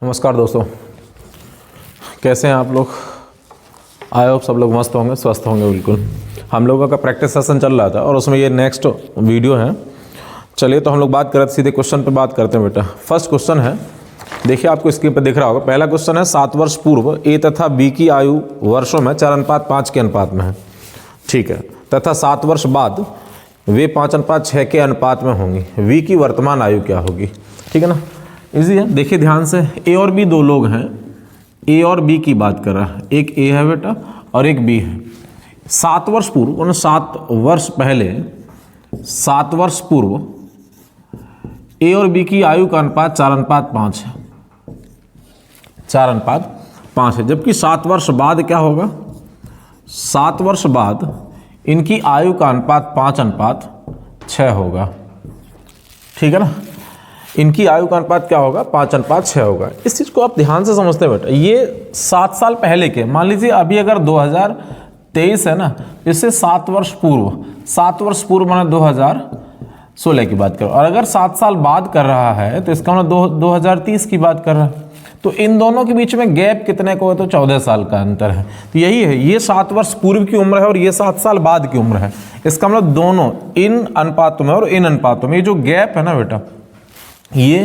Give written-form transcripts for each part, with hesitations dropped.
नमस्कार दोस्तों, कैसे हैं आप लोग। आई होप सब लोग मस्त होंगे, स्वस्थ होंगे। बिल्कुल हम लोगों का प्रैक्टिस सेशन चल रहा था और उसमें ये नेक्स्ट वीडियो है। चलिए तो हम लोग बात करते सीधे क्वेश्चन पे बात करते हैं बेटा। फर्स्ट क्वेश्चन है, देखिए आपको स्क्रीन पर दिख रहा होगा। पहला क्वेश्चन है 7 वर्ष पूर्व ए तथा बी की आयु वर्षों में 4:5 के अनुपात में है, ठीक है, तथा 7 वर्ष बाद वे 5:6 के अनुपात में होंगी। वी की वर्तमान आयु क्या होगी, ठीक है ना। इजी है, देखिए ध्यान से। ए और बी दो लोग हैं, ए और बी की बात कर रहा है। एक ए है बेटा और एक बी है। 7 वर्ष पूर्व, 7 वर्ष पहले, 7 वर्ष पूर्व ए और बी की आयु का अनुपात 4:5 है, 4:5 है। जबकि 7 वर्ष बाद क्या होगा, 7 वर्ष बाद इनकी आयु का अनुपात 5:6 होगा, ठीक है ना। इनकी आयु का अनुपात क्या होगा, 5:6 होगा। इस चीज़ को आप ध्यान से समझते हैं बेटा। ये 7 साल पहले के, मान लीजिए अभी अगर 2023 है ना, इससे 7 वर्ष पूर्व, 7 वर्ष पूर्व माना 2016 की बात करो, और अगर 7 साल बाद कर रहा है तो इसका मतलब 2030 की बात कर रहा है। तो इन दोनों के बीच में गैप कितने को है, तो 14 साल का अंतर है। तो यही है, ये 7 वर्ष पूर्व की उम्र है और ये 7 साल बाद की उम्र है। इसका मतलब दोनों इन अनुपातों में और इन अनुपातों में ये जो गैप है ना बेटा, ये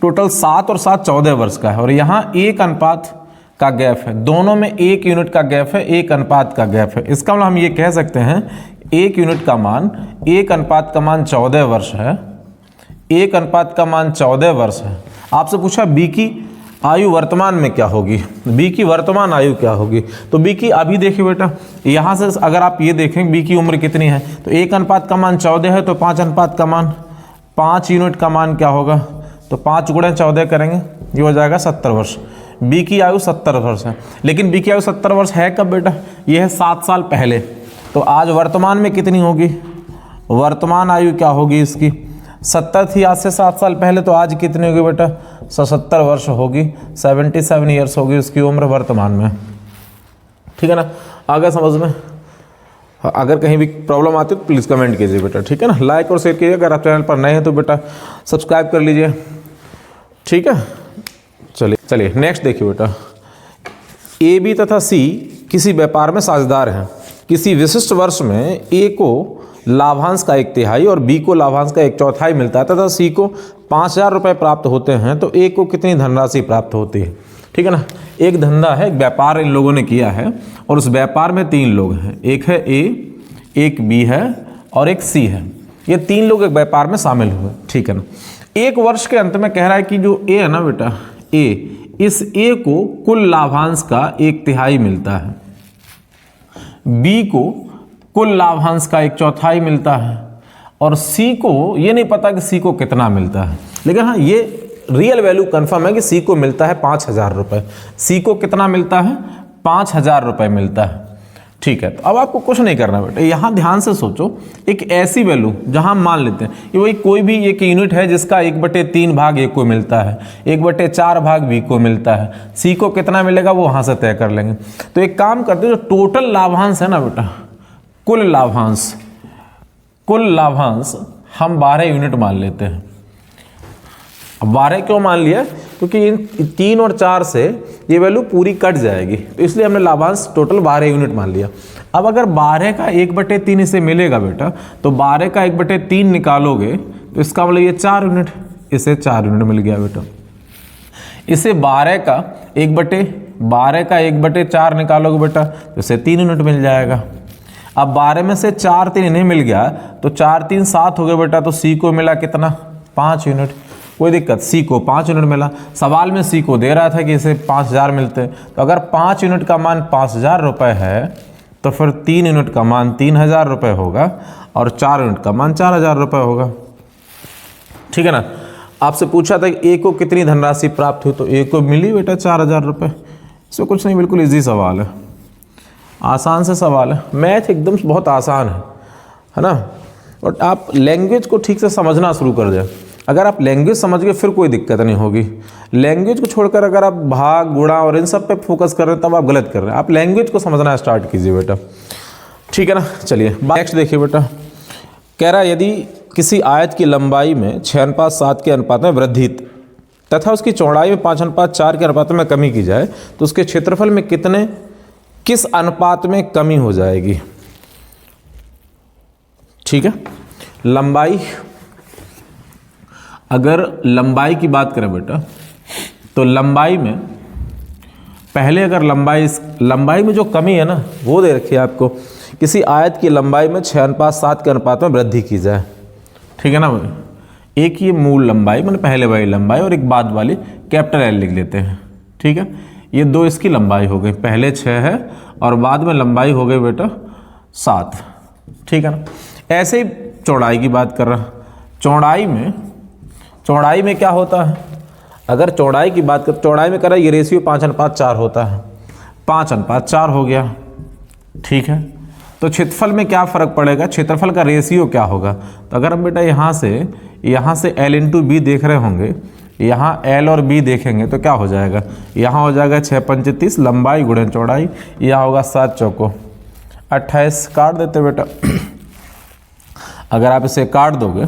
टोटल 7 और 7 14 वर्ष का है। और यहाँ 1 अनुपात का गैप है, दोनों में 1 यूनिट का गैप है, 1 अनुपात का गैप है। इसका मतलब हम ये कह सकते हैं 1 यूनिट का मान, 1 अनुपात का मान 14 वर्ष है, 1 अनुपात का मान 14 वर्ष है। आपसे पूछा बी की आयु वर्तमान में क्या होगी, बी की वर्तमान आयु क्या होगी। तो बी की अभी देखिए बेटा, यहाँ से अगर आप ये देखें बी की उम्र कितनी है, तो 1 अनुपात का मान 14 है, तो 5 अनुपात का मान 5 यूनिट का मान क्या होगा, तो 5 × 14 करेंगे, ये हो जाएगा 70 वर्ष। बी की आयु 70 वर्ष है। लेकिन बी की आयु 70 वर्ष है कब बेटा, ये है 7 साल पहले। तो आज वर्तमान में कितनी होगी, वर्तमान आयु क्या होगी इसकी, 70 थी आज से 7 साल पहले, तो आज कितनी होगी बेटा, 77 वर्ष होगी, 77 ईयर्स होगी उसकी उम्र वर्तमान में, ठीक है ना। आगे समझ में, अगर कहीं भी प्रॉब्लम आती है तो प्लीज़ कमेंट कीजिए बेटा, ठीक है ना। लाइक और शेयर कीजिए। अगर आप चैनल पर नए हैं तो बेटा सब्सक्राइब कर लीजिए, ठीक है। चलिए नेक्स्ट देखिए बेटा। ए बी तथा सी किसी व्यापार में साझेदार हैं। किसी विशिष्ट वर्ष में ए को लाभांश का 1/3 और बी को लाभांश का 1/4 मिलता है तथा सी को 5,000 रुपये प्राप्त होते हैं, तो ए को कितनी धनराशि प्राप्त होती है, ठीक है ना। एक धंधा है, एक व्यापार इन लोगों ने किया है और उस व्यापार में 3 लोग हैं, एक है ए, एक बी है और एक सी है। ये 3 लोग एक व्यापार में शामिल हुए, ठीक है ना। एक वर्ष के अंत में कह रहा है कि जो ए है ना बेटा, ए, इस ए को कुल लाभांश का 1/3 मिलता है, बी को कुल लाभांश का 1/4 मिलता है और सी को ये नहीं पता कि सी को कितना मिलता है। लेकिन हाँ, ये रियल वैल्यू कंफर्म है कि सी को मिलता है 5,000 रुपये। सी को कितना मिलता है, 5,000 रुपये मिलता है, ठीक है। तो अब आपको कुछ नहीं करना बेटा, यहाँ ध्यान से सोचो। एक ऐसी वैल्यू जहाँ मान लेते हैं कि वही कोई भी एक यूनिट है जिसका 1/3 भाग ए को मिलता है, 1/4 भाग बी को मिलता है, सी को कितना मिलेगा वो वहाँ से तय कर लेंगे। तो एक काम करते हैं, जो टोटल लाभांश है ना बेटा, कुल लाभांश हम 12 यूनिट मान लेते हैं। अब 12 क्यों मान लिया, क्योंकि इन 3 और 4 से ये वैल्यू पूरी कट जाएगी, तो इसलिए हमने लाभांश टोटल 12 यूनिट मान लिया। अब अगर 12 का 1/3 इसे मिलेगा बेटा, तो 12 का 1/3 निकालोगे तो इसका मतलब ये 4 यूनिट, इसे 4 यूनिट मिल गया बेटा। इसे 12 का 1/4 निकालोगे बेटा, तो इसे 3 यूनिट मिल जाएगा। अब 12 में से 4 3 इन्हें मिल गया, तो 4 3 7 हो गए बेटा। तो सी को मिला कितना, 5 यूनिट। कोई दिक्कत, सी को 5 यूनिट मिला। सवाल में सी को दे रहा था कि इसे 5,000 मिलते हैं, तो अगर 5 यूनिट का मान 5,000 रुपये है तो फिर 3 यूनिट का मान 3,000 रुपये होगा और 4 यूनिट का मान 4,000 रुपये होगा, ठीक है ना। आपसे पूछा था कि ए को कितनी धनराशि प्राप्त हुई, तो ए को मिली बेटा 4,000 रुपये। इसमें कुछ नहीं, बिल्कुल ईजी सवाल है, आसान से सवाल है। मैथ एकदम बहुत आसान है ना। और आप लैंग्वेज को ठीक से समझना शुरू कर दें। अगर आप लैंग्वेज समझ गए फिर कोई दिक्कत नहीं होगी। लैंग्वेज को छोड़कर अगर आप भाग गुणा और इन सब पे फोकस कर रहे हैं तब आप गलत कर रहे हैं। आप लैंग्वेज को समझना स्टार्ट कीजिए बेटा, ठीक है ना। चलिए नेक्स्ट देखिए बेटा। कह रहा है यदि किसी आयत की लंबाई में 6:7 के अनुपात में वृद्धि तथा उसकी चौड़ाई में 5:4 के अनुपात में कमी की जाए तो उसके क्षेत्रफल में किस अनुपात में कमी हो जाएगी। ठीक है, लंबाई, अगर लंबाई की बात करें बेटा तो लंबाई में पहले अगर लंबाई में जो कमी है ना वो दे रखी है आपको, किसी आयत की लंबाई में 6:7 के अनुपात में वृद्धि की जाए। ठीक है ना भाई, एक ये मूल लंबाई मैंने पहले वाली लंबाई और एक बाद वाली कैपिटल एल लिख लेते हैं। ठीक है, ये दो इसकी लंबाई हो गई, पहले 6 है और बाद में लंबाई हो गई बेटा 7। ठीक है ना, ऐसे ही चौड़ाई की बात कर रहा, चौड़ाई में क्या होता है, अगर चौड़ाई की बात कर, चौड़ाई में करा ये रेशियो 5:4 होता है, 5:4 हो गया। ठीक है, तो क्षेत्रफल में क्या फ़र्क पड़ेगा, क्षेत्रफल का रेशियो क्या होगा। तो अगर हम बेटा यहाँ से L इंटू बी देख रहे होंगे, यहाँ L और B देखेंगे तो क्या हो जाएगा, यहाँ हो जाएगा 6×5 लंबाई गुणे चौड़ाई, यहाँ होगा 7 चौको 28, काट देते बेटा। अगर आप इसे काट दोगे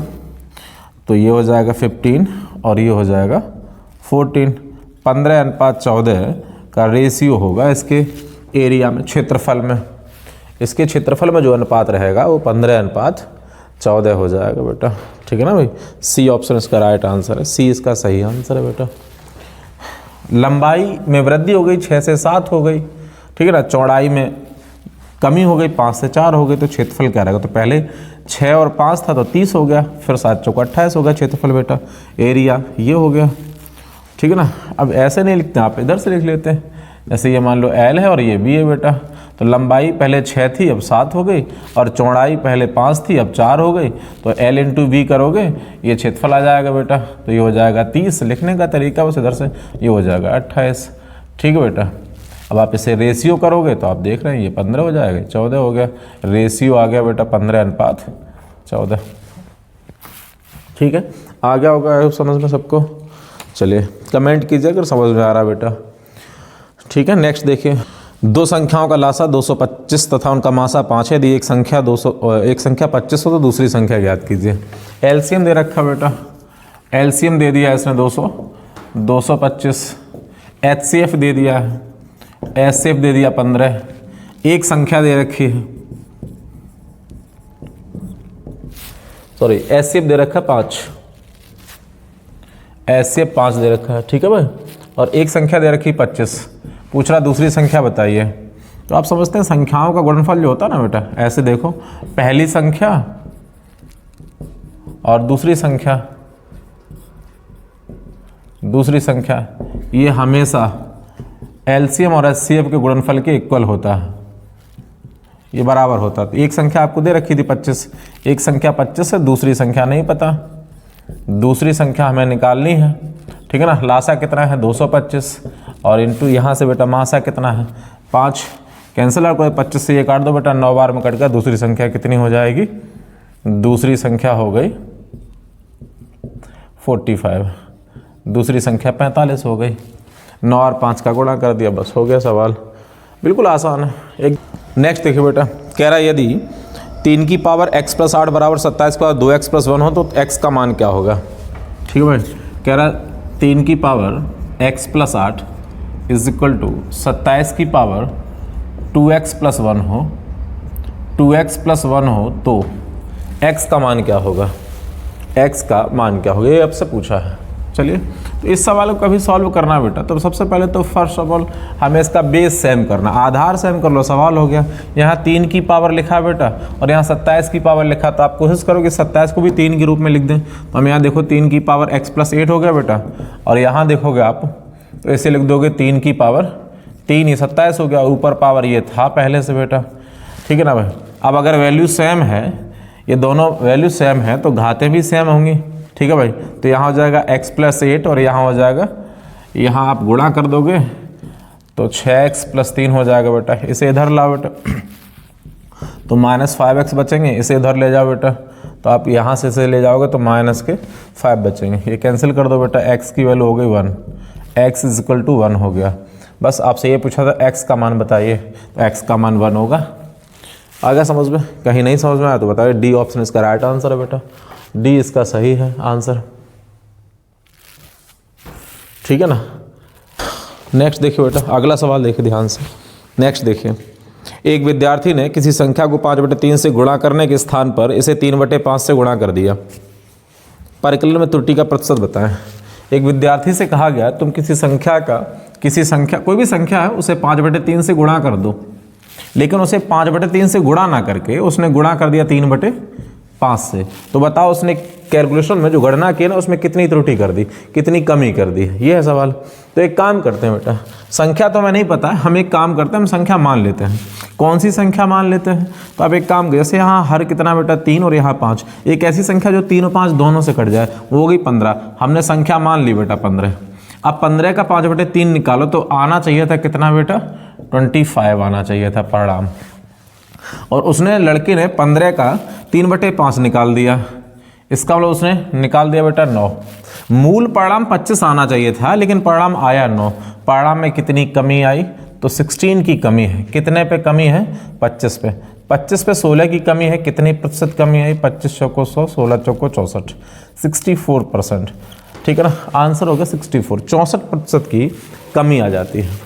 तो ये हो जाएगा 15 और ये हो जाएगा 14। 15:14 का रेशियो होगा इसके एरिया में, क्षेत्रफल में। इसके क्षेत्रफल में जो अनुपात रहेगा वो 15:14 हो जाएगा बेटा। ठीक है ना भाई, सी ऑप्शन इसका राइट आंसर है, सी इसका सही आंसर है बेटा। लंबाई में वृद्धि हो गई, 6 से 7 हो गई। ठीक है ना, चौड़ाई में कमी हो गई, 5 से 4 हो गई, तो क्षेत्रफल क्या रहेगा, तो पहले 6 और 5 था तो 30 हो गया, फिर 7 चौको 28 हो गया क्षेत्रफल बेटा, एरिया ये हो गया। ठीक है ना, अब ऐसे नहीं लिखते, आप इधर से लिख लेते हैं, जैसे ये मान लो L है और ये B है बेटा, तो लंबाई पहले 6 थी अब 7 हो गई, और चौड़ाई पहले 5 थी अब 4 हो गई, तो L इंटू B करोगे ये क्षेत्रफल आ जाएगा बेटा, तो ये हो जाएगा 30। लिखने का तरीका बस इधर से, ये हो जाएगा 28। ठीक है बेटा, अब आप इसे रेशियो करोगे तो आप देख रहे हैं ये 15 हो जाएगा, 14 हो गया, रेशियो आ गया बेटा 15:14। ठीक है, आ गया होगा समझ में सबको। चलिए कमेंट कीजिए अगर समझ में आ रहा बेटा। ठीक है, नेक्स्ट देखिए, दो संख्याओं का लासा 225 तथा उनका मासा 5 है। यदि एक संख्या 25 हो तो दूसरी संख्या ज्ञात कीजिए। एलसीएम दे रखा बेटा, एलसीएम दे दिया इसने 225, एचसीएफ दे दिया है, एचसीएफ दे दिया 15, एक संख्या दे रखी है, सॉरी एचसीएफ दे रखा 5, एचसीएफ 5 दे रखा है। ठीक है भाई, और एक संख्या दे रखी 25, पूछ रहा दूसरी संख्या बताइए। तो आप समझते हैं संख्याओं का गुणनफल जो होता है ना बेटा, ऐसे देखो, पहली संख्या और दूसरी संख्या ये हमेशा एलसीएम और एचसीएफ के गुणनफल के इक्वल होता है, ये बराबर होता है। तो एक संख्या आपको दे रखी थी 25, एक संख्या 25 है, दूसरी संख्या नहीं पता, दूसरी संख्या हमें निकालनी है। ठीक है ना, लासा कितना है 225 और इंटू यहाँ से बेटा मासा कितना है 5, कैंसिल आउट करो, 25 से ये काट दो बेटा, 9 बार में कट गया, दूसरी संख्या कितनी हो जाएगी, दूसरी संख्या हो गई 45, दूसरी संख्या 45 हो गई, 9 और 5 का गुणा कर दिया, बस हो गया सवाल, बिल्कुल आसान है। एक नेक्स्ट देखिए बेटा, कह रहा है यदि 3 की पावर x + 8 बराबर 27 के बाद 2x + 1 हो तो x का मान क्या होगा। ठीक है भाई, कह रहा 3 की power x + 8 is equal to 27 की पावर 2x + 1 हो, 2x + 1 हो तो x का मान क्या होगा, x का मान क्या होगा, ये आपसे पूछा है। चलिए, तो इस सवाल को कभी सॉल्व करना बेटा, तो सबसे पहले तो फर्स्ट ऑफ ऑल हमें इसका बेस सेम करना, आधार सेम कर लो, सवाल हो गया। यहाँ 3 की पावर लिखा बेटा और यहाँ 27 की पावर लिखा, तो आप कोशिश करो कि 27 को भी 3 के रूप में लिख दें। तो हम यहाँ देखो 3 की पावर x + 8 हो गया बेटा, और यहाँ देखोगे आप तो ऐसे लिख दोगे 3 की पावर 3 ही 27 हो गया, ऊपर पावर ये था पहले से बेटा। ठीक है ना भाई, अब अगर वैल्यू सेम है, ये दोनों वैल्यू सेम है तो घातें भी सेम होंगी। ठीक है भाई, तो यहाँ हो जाएगा x + 8 और यहाँ हो जाएगा, यहाँ आप गुणा कर दोगे तो 6x + 3 हो जाएगा बेटा, इसे इधर लाओ बेटा तो -5x बचेंगे, इसे इधर ले जाओ बेटा, तो आप यहाँ से इसे ले जाओगे तो -5 बचेंगे, ये कैंसिल कर दो बेटा, x की वैल्यू हो गई 1, x = 1 हो गया। बस आपसे ये पूछा था x का मान बताइए, तो x का मान 1 होगा। आ गया समझ में, कहीं नहीं समझ में आया तो बताइए, डी ऑप्शन इसका राइट आंसर है बेटा, डी इसका सही है आंसर। ठीक है ना। नेक्स्ट देखिए बेटा, अगला सवाल देखिए ध्यान से। नेक्स्ट देखिए, एक विद्यार्थी ने किसी संख्या को 5/3 से गुणा करने के स्थान पर इसे 3/5 से गुणा कर दिया। परिकलन में त्रुटि का प्रतिशत बताएं। एक विद्यार्थी से कहा गया तुम किसी संख्या कोई भी संख्या है उसे 5/3 से गुणा कर दो, लेकिन उसे 5/3 से गुणा ना करके उसने गुणा कर दिया 3/5 से। तो बताओ उसने कैलकुलेशन में जो गणना की ना उसमें कितनी त्रुटि कर दी, कितनी कमी कर दी, ये है सवाल। तो एक काम करते हैं बेटा, संख्या तो हमें नहीं पता है, हम एक काम करते हैं, हम संख्या मान लेते हैं। कौन सी संख्या मान लेते हैं? तो आप एक काम, जैसे यहाँ हर कितना बेटा 3 और यहाँ 5, एक ऐसी संख्या जो 3 और 5 दोनों से कट जाए, वो हो गई 15। हमने संख्या मान ली बेटा 15। अब 15 का 5/3 निकालो तो आना चाहिए था कितना बेटा? 25 आना चाहिए था परिणाम। और उसने, लड़के ने 15 का 3/5 निकाल दिया, इसका मतलब उसने निकाल दिया बेटा 9। मूल परिणाम 25 आना चाहिए था, लेकिन परिणाम आया 9। परिणाम में कितनी कमी आई? तो 16 की कमी है। कितने पे कमी है? 25 पे। 25 पे 16 की कमी है। कितनी प्रतिशत कमी आई? 25 चौको 100, 16 चौको 64, 64%। ठीक है ना, आंसर हो गया 64। 64% की कमी आ जाती है।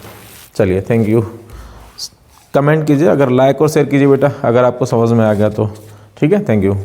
चलिए, थैंक यू। कमेंट कीजिए, अगर लाइक और शेयर कीजिए बेटा अगर आपको समझ में आ गया तो। ठीक है, थैंक यू।